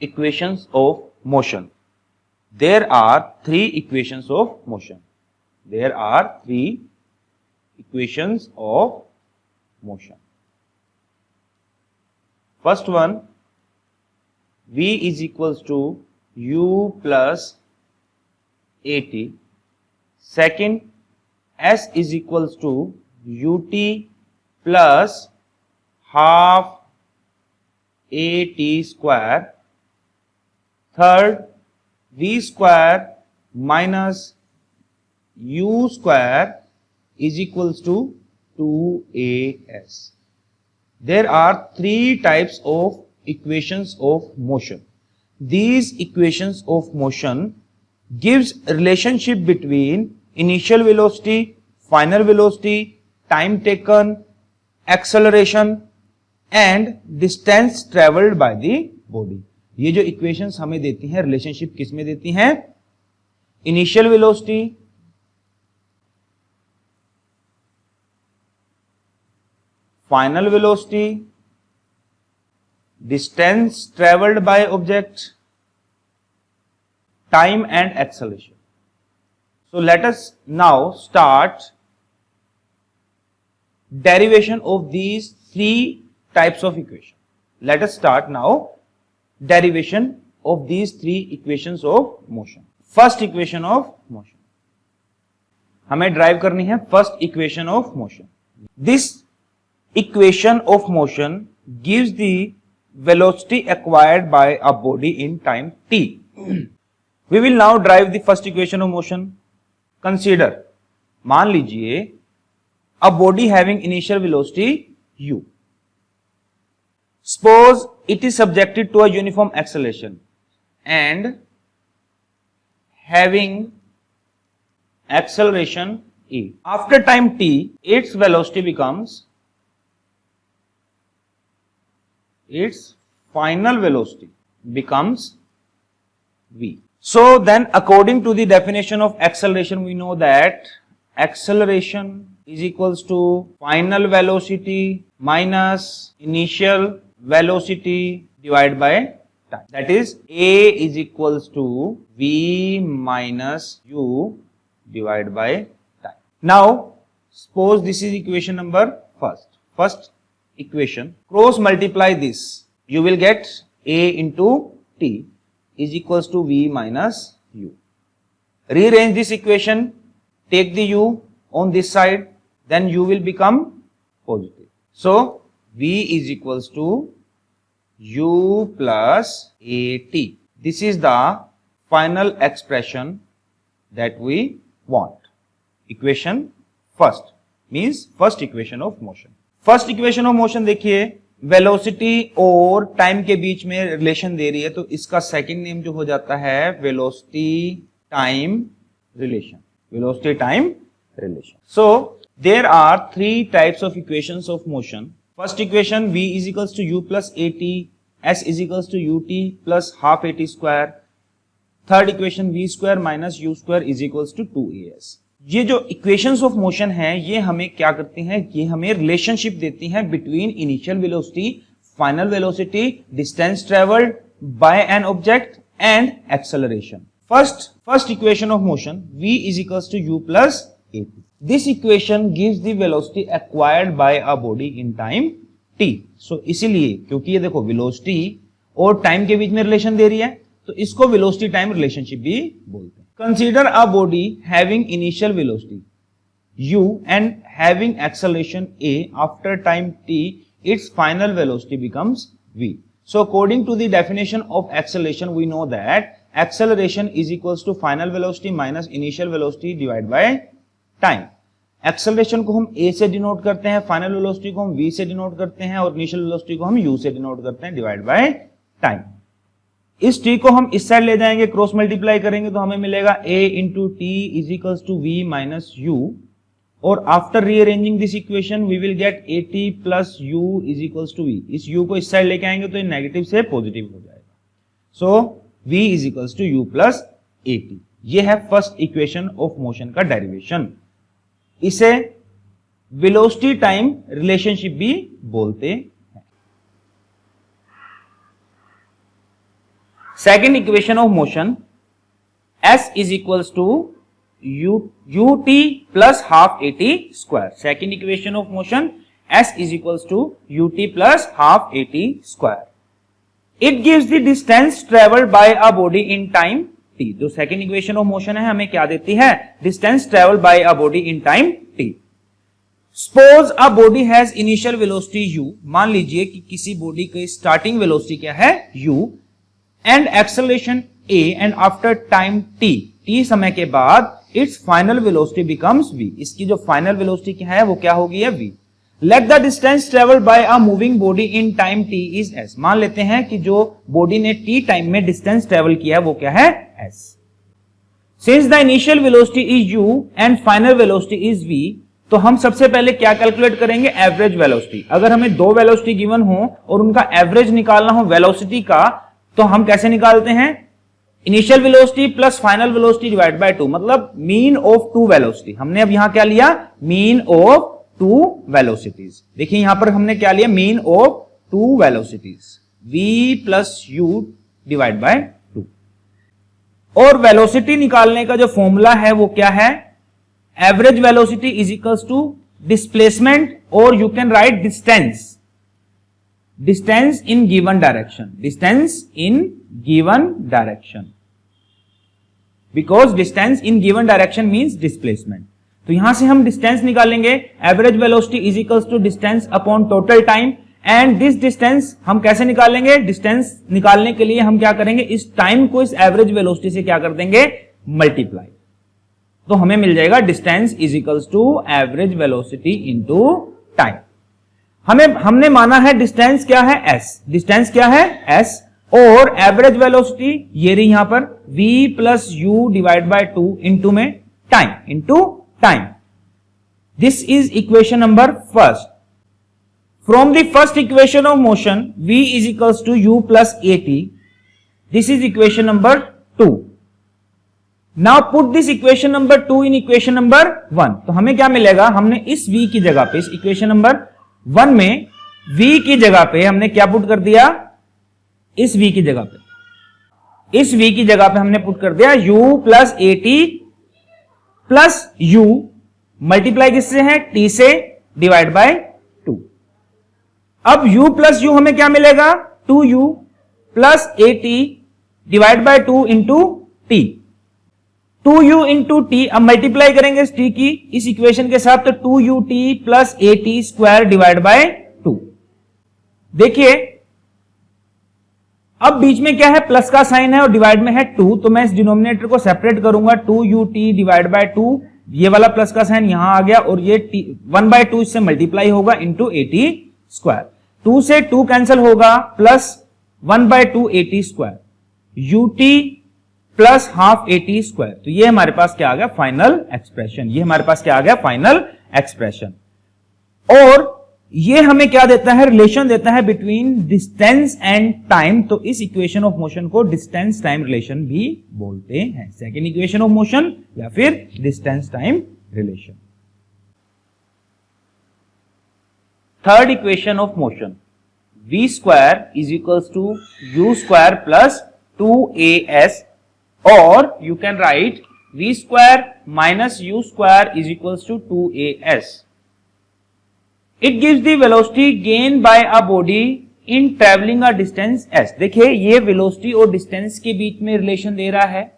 equations of motion. There are three equations of motion. There are three equations of motion. First one, V is equals to U plus AT. Second, S is equals to UT plus half AT square. Third, V square minus U square is equals to 2AS. There are three types of equations of motion. These equations of motion gives relationship between initial velocity, final velocity, time taken, acceleration and distance traveled by the body. ये जो equations हमें देती हैं relationship किस में देती हैं? Initial velocity, final velocity, distance travelled by object, time and acceleration. So let us now start derivation of these three types of equation. Let us start now derivation of these three equations of motion. First equation of motion. हमें derive करनी है first equation of motion. This equation of motion gives the velocity acquired by a body in time t. We will now derive the first equation of motion. Consider, मान लीजिए a body having initial velocity u. Suppose it is subjected to a uniform acceleration and having acceleration e. After time t, its velocity becomes, its final velocity becomes v. So then according to the definition of acceleration, we know that acceleration is equals to final velocity minus initial velocity divided by time. That is A is equals to V minus U divided by time. Now suppose this is equation number first equation. Cross multiply this. You will get A into T is equals to V minus U. Rearrange this equation, take the U on this side, then U will become positive. So V is equals to U plus AT. This is the final expression that we want. Equation first means first equation of motion. First equation of motion देखिए velocity और time के बीच में relation दे रही है, तो इसका second name जो हो जाता है velocity time relation. Velocity time relation. So there are three types of equations of motion. First equation v is equals to u plus at, s is equals to ut plus half at square. Third equation v square minus u square is equals to 2as. ये जो equations of motion है ये हमें क्या करती हैं? ये हमें रिलेशनशिप देती हैं between initial velocity, final velocity, distance travelled by an object and acceleration. First equation of motion v is equals to u plus at. This equation gives the velocity acquired by a body in time t. So इसीलिए क्योंकि ये देखो velocity और time के बीच में relation दे रही है, तो इसको वेलोसिटी टाइम रिलेशनशिप भी बोलते हैं. Consider a body having initial velocity u and having acceleration a. After time t, its final velocity becomes v. So according to the definition of acceleration, we know that acceleration is equals to final velocity minus initial velocity divided by time. Acceleration को हम a से denote करते हैं, final velocity को हम v से denote करते हैं और initial velocity को हम u से डिनोट करते हैं divided by time. इस t को हम इस साइड ले जाएंगे, क्रॉस मल्टीप्लाई करेंगे तो हमें मिलेगा a into t is equals to v minus u. और after rearranging this equation we will get at plus u is equals to v. इस u को इस साइड लेके आएंगे तो ये नेगेटिव से पॉजिटिव हो जाएगा. So v is equals to u plus at. ये है फर्स्ट इक्वेशन ऑफ मोशन का डेरिवेशन. इसे वेलोसिटी टाइम रिलेशनशिप भी बोलते हैं. second equation of motion s is equals to ut plus half at square. Second equation of motion s is equals to ut plus half at square. It gives the distance traveled by a body in time t. जो second equation of motion है हमें क्या देती है? Distance traveled by a body in time t. Suppose a body has initial velocity u. मान लीजिए कि किसी बॉडी की स्टार्टिंग वेलोसिटी क्या है? u and acceleration a and after time t समय के बाद its final velocity becomes v. इसकी जो फाइनल वेलोसिटी क्या है वो क्या होगी है v. Let the distance traveled by a moving body in time t is s. मान लेते हैं कि जो बॉडी ने t टाइम में डिस्टेंस ट्रेवल किया है वो क्या है? s. Since the initial velocity is u and final velocity is v, तो हम सबसे पहले क्या कैलकुलेट करेंगे? Average velocity. अगर हमें दो वेलोसिटी गिवन हो और उनका एवरेज निकालना हो वेलोसिटी का, तो हम कैसे निकालते हैं? Initial velocity plus final velocity divide by 2, मतलब मीन ऑफ टू वेलोसिटी. हमने अब यहां क्या लिया? Mean of two velocities. देखिए यहां पर हमने क्या लिया? Mean of two velocities, v plus u divide by 2. और वेलोसिटी निकालने का जो फॉर्मूला है वो क्या है? Average velocity is equals to displacement, और you can write distance in given direction. Distance in given direction, because distance in given direction means displacement. तो यहां से हम डिस्टेंस निकालेंगे. Average velocity is equals to distance upon total time. And this distance हम कैसे निकालेंगे? Distance निकालने के लिए हम क्या करेंगे? इस टाइम को इस एवरेज वेलोसिटी से क्या कर देंगे? मल्टीप्लाई. तो हमें मिल जाएगा distance is equals to average velocity into time. हमने माना है डिस्टेंस क्या है? s. डिस्टेंस क्या है? s. और एवरेज वेलोसिटी ये रही यहां पर v plus u divide by 2 into में time. This is equation number first. From the first equation of motion v is equals to u plus at. This is equation number 2. Now put this equation number 2 in equation number 1. तो हमें क्या मिलेगा? हमने इस v की जगह पे, इस इक्वेशन नंबर 1 में v की जगह पे हमने क्या पुट कर दिया? इस v की जगह पे हमने पुट कर दिया u plus at plus u multiply किससे है? t से, डिवाइड बाय 2. अब u प्लस u हमें क्या मिलेगा? 2u plus at divide by 2 into t. 2u into T. अब मल्टीप्लाई करेंगे इस t की इस इक्वेशन के साथ, तो 2ut plus at square divide by 2. देखिए अब बीच में क्या है? प्लस का साइन है और डिवाइड में है 2, तो मैं इस डिनोमिनेटर को सेपरेट करूंगा. 2ut डिवाइड बाय 2, ये वाला प्लस का साइन यहां आ गया और ये 1/2 इससे मल्टीप्लाई होगा इंटू at स्क्वायर. 2 से 2 कैंसिल होगा, plus 1/2 at square, ut plus half at square. तो ये हमारे पास क्या आ गया? Final expression. और ये हमें क्या देता है? रिलेशन देता है बिटवीन डिस्टेंस एंड टाइम. तो इस इक्वेशन ऑफ मोशन को डिस्टेंस टाइम रिलेशन भी बोलते हैं. सेकेंड इक्वेशन ऑफ मोशन या फिर distance time relation. Third equation of motion, v square is equals to u square plus 2as, और you can write v square minus u square is equals to 2as. It gives the velocity gained by a body in traveling a distance s. देखिए ये velocity और distance के बीच में relation दे रहा है.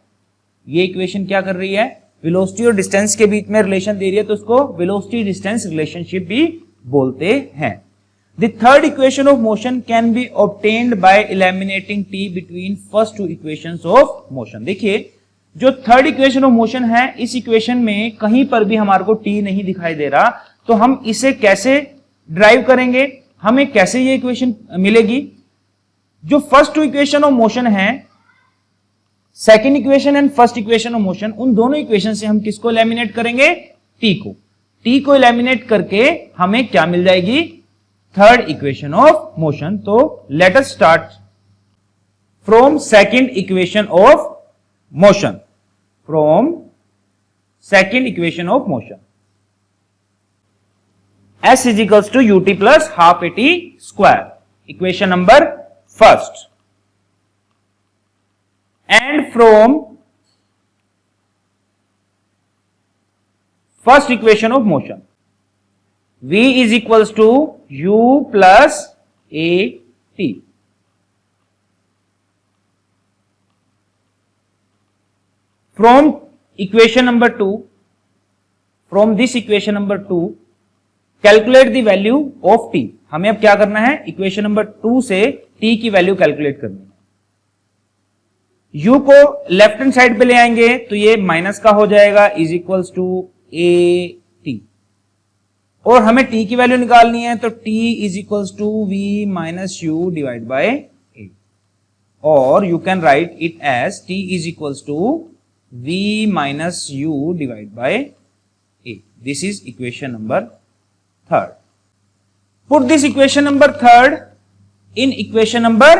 ये equation क्या कर रही है? वेलोसिटी और डिस्टेंस के बीच में रिलेशन दे रही है, तो उसको वेलोसिटी डिस्टेंस रिलेशनशिप भी बोलते हैं. The third equation of motion can be obtained by eliminating t between first two equations of motion. देखिए जो थर्ड इक्वेशन ऑफ मोशन है, इस इक्वेशन में कहीं पर भी हमारे को t नहीं दिखाई दे रहा, तो हम इसे कैसे ड्राइव करेंगे? हमें कैसे ये इक्वेशन मिलेगी? जो first two equation of motion है, second equation and first equation of motion, उन दोनों इक्वेशन से हम किसको एलिमिनेट करेंगे? t को एलिमिनेट करके हमें क्या मिल जाएगी? Third equation of motion. तो let us start from second equation of motion. s is equals to ut plus half at square. Equation number first. and from first equation of motion, v is equals to u plus at. From equation number 2, from this equation number 2, calculate the value of t. हमें अब क्या करना है, equation number 2 से t की value calculate करनी है. u को लेफ्ट हैंड साइड पे ले आएंगे तो ये माइनस का हो जाएगा, is equals to a t. और हमें t की वैल्यू निकालनी है तो t is equals to v minus u divide by a. और you can write it as t is equals to v minus u divide by a. This is equation number third. Put this equation number third in equation number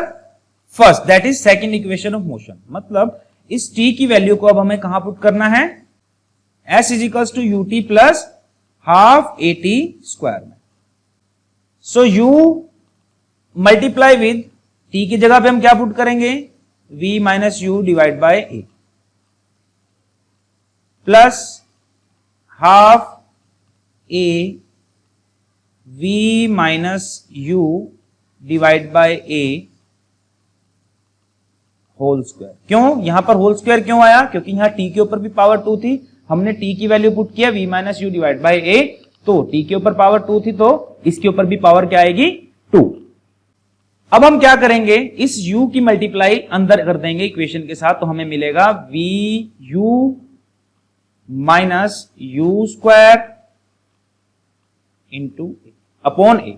first, that is second equation of motion. मतलब इस t की value को अब हमें कहां put करना है, s is equals to ut plus half at square में. So u multiply with t की जगह पे हम क्या पुट करेंगे, v minus u divide by a plus half a v minus u divide by a whole square. क्यों यहां पर होल स्क्वायर क्यों आया, क्योंकि यहां t के ऊपर भी पावर 2 थी, हमने t की वैल्यू पुट किया v minus u divide by a, तो t के ऊपर पावर 2 थी तो इसके ऊपर भी पावर क्या आएगी, 2. अब हम क्या करेंगे, इस u की मल्टीप्लाई अंदर कर देंगे इक्वेशन के साथ, तो हमें मिलेगा v u minus u square into upon ए.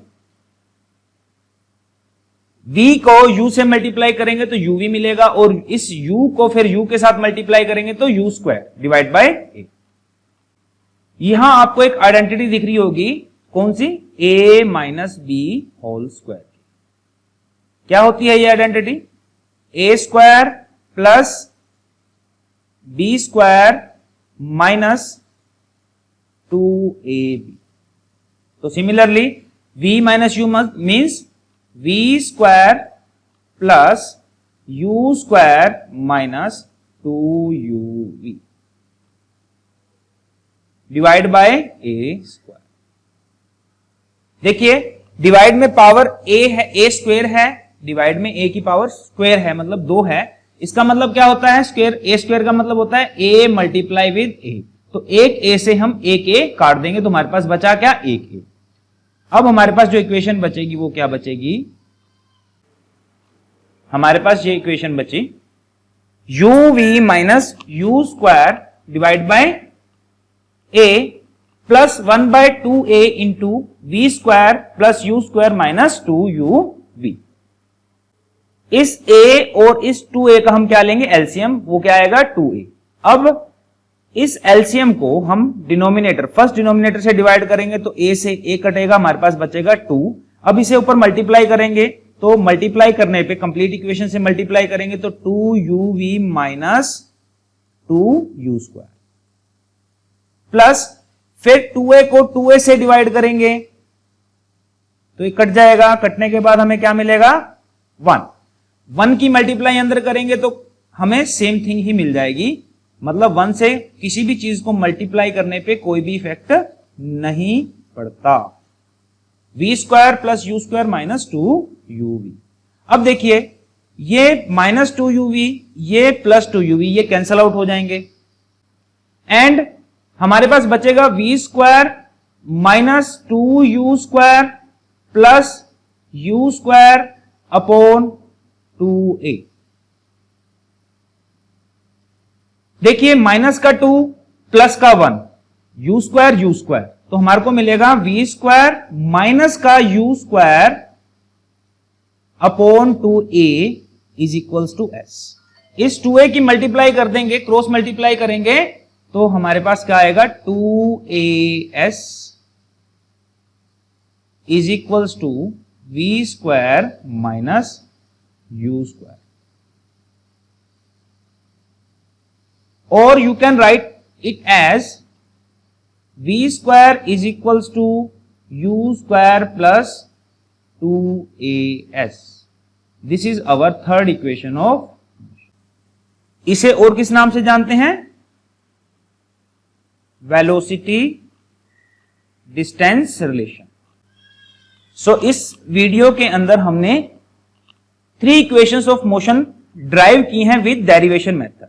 v को u से मल्टीप्लाई करेंगे तो uv मिलेगा, और इस u को फिर u के साथ मल्टीप्लाई करेंगे तो u square divide by a. यहां आपको एक आइडेंटिटी दिख रही होगी, कौन सी, a minus b whole square. क्या होती है ये identity, a square plus b square minus 2ab. तो similarly v minus u means v square plus u square minus 2uv divide by a square. देखिए डिवाइड में पावर a है, a square है, divide में a की power square है, मतलब 2 है. इसका मतलब क्या होता है, स्क्वायर, a स्क्वायर का मतलब होता है a मल्टीप्लाई विद a. तो एक a से हम एक a काट देंगे तो हमारे पास बचा क्या, एक a. अब हमारे पास जो इक्वेशन बचेगी वो क्या बचेगी, हमारे पास ये इक्वेशन बची uv minus u square divide by a plus 1/2a into v square plus u square minus 2uv. इस a और इस 2a का हम क्या लेंगे, एलसीएम, वो क्या आएगा 2a. अब इस एलसीएम को हम डिनोमिनेटर, फर्स्ट डिनोमिनेटर से डिवाइड करेंगे तो a से a कटेगा, हमारे पास बचेगा 2. अब इसे ऊपर मल्टीप्लाई करेंगे तो मल्टीप्लाई करने पे, कंप्लीट इक्वेशन से मल्टीप्लाई करेंगे तो 2uv minus 2u square plus फिर 2a को 2a से डिवाइड करेंगे तो ये कट जाएगा, कटने के बाद हमें क्या मिलेगा, 1 की मल्टीप्लाई अंदर करेंगे तो हमें सेम थिंग ही मिल जाएगी. मतलब 1 से किसी भी चीज को मल्टीप्लाई करने पे कोई भी इफेक्ट नहीं पड़ता. v square plus u square minus 2uv. अब देखिए ये माइनस 2uv, ये प्लस 2uv, ये कैंसल आउट हो जाएंगे एंड हमारे पास बचेगा v square minus 2u square plus u square upon 2a. देखिए माइनस का 2 प्लस का 1, यू स्क्वायर, तो हमारे को मिलेगा v स्क्वायर माइनस का u square upon 2a is equals to s. इस 2a की मल्टीप्लाई कर देंगे, क्रॉस मल्टीप्लाई करेंगे तो हमारे पास क्या आएगा, 2as is equals to v square minus u square. or you can write it as v square is equals to u square plus 2as. This is our third equation of motion. इसे और किस नाम से जानते हैं? Velocity distance relation. सो इस video के अंदर हमने 3 इक्वेशंस ऑफ मोशन ड्राइव की हैं विद डेरिवेशन मेथड।